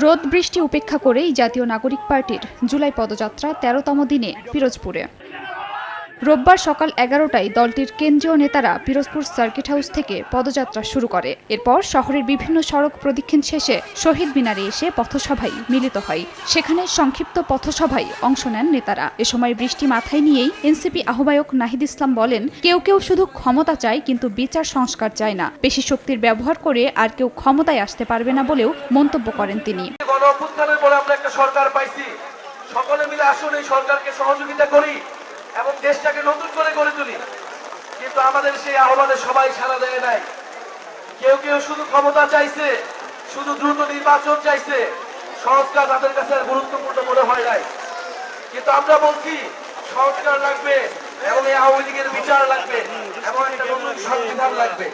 রোদ বৃষ্টি উপেক্ষা করেই জাতীয় নাগরিক পার্টির জুলাই পদযাত্রা ১৩তম দিনে পিরোজপুরে। রোববার সকাল ১১টায় দলটির কেন্দ্রীয় নেতারা পিরোজপুর সার্কিট হাউস থেকে পদযাত্রা শুরু করে। এরপর শহরের বিভিন্ন সড়ক প্রদক্ষিণ শেষে শহীদ মিনারে এসে পথসভায় মিলিত হয়। সেখানে সংক্ষিপ্ত পথসভায় অংশ নেন নেতারা। এ সময় বৃষ্টি মাথায় নিয়েই এনসিপি আহ্বায়ক নাহিদ ইসলাম বলেন, কেউ কেউ শুধু ক্ষমতা চায়, কিন্তু বিচার সংস্কার চায় না। পেশি শক্তির ব্যবহার করে আর কেউ ক্ষমতায় আসতে পারবে না বলেও মন্তব্য করেন তিনি। গণঅভ্যুত্থানের পরে আমরা একটা সরকার পাইছি, সকলে মিলে আসুন এই সরকারকে সহযোগিতা করি এবং দেশটাকে নতুন করে গড়ে তুলি। কিন্তু আমাদের সেই আহ্বানে সবাই সাড়া দেয় নাই। কেউ কেউ শুধু ক্ষমতা চাইছে, শুধু দ্রুত নির্বাচন চাইছে, সংস্কার তাদের কাছে গুরুত্বপূর্ণ মনে হয় নাই। কিন্তু আমরা বলছি সংস্কার লাগবে এবং এই আওয়ামী লীগের বিচার লাগবে এবং একটা নতুন সংবিধান লাগবে।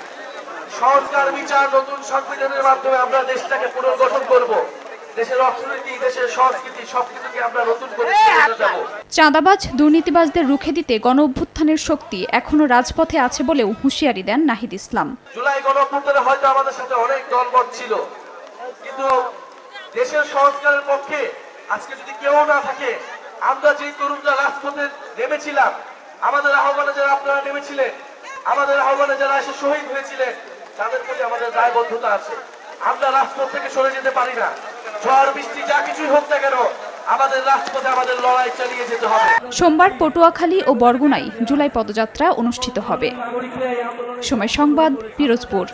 সংস্কার, বিচার, নতুন সংবিধানের মাধ্যমে আমরা দেশটাকে পুনর্গঠন করব। দেশের অর্থনীতি, দেশের সংস্কৃতি সবকিছুকে আমরা নতুন করে যাব। চাঁদাবাজ দুর্নীতিবাজদের রুখে দিতে গণঅভ্যুত্থানের শক্তি এখনো রাজপথে আছে বলেও হুঁশিয়ারি দেন নাহিদ ইসলাম। জুলাই গণঅভ্যুত্থানে হয়তো আমাদের সাথে অনেক দলমত ছিল, কিন্তু দেশের সংস্কারের পক্ষে আজকে যদি কেউ না থাকে, আমরা যে তরুণরা রাজপথে নেমেছিলাম, আমাদের আহ্বানে যারা আপনারা নেমেছিলেন, আমাদের আহ্বানে যারা এসে শহীদ হয়েছিলেন, তাদের প্রতি আমাদের দায়বদ্ধতা আছে। আমরা রাজপথ থেকে সরে যেতে পারি না। ঝড় বৃষ্টি যা কিছুই হোক না কেন, আমাদের রাজপথে আমাদের লড়াই চালিয়ে যেতে হবে। সোমবার পটুয়াখালী ও বরগুনায় জুলাই পদযাত্রা অনুষ্ঠিত হবে। সময় সংবাদ, পিরোজপুর।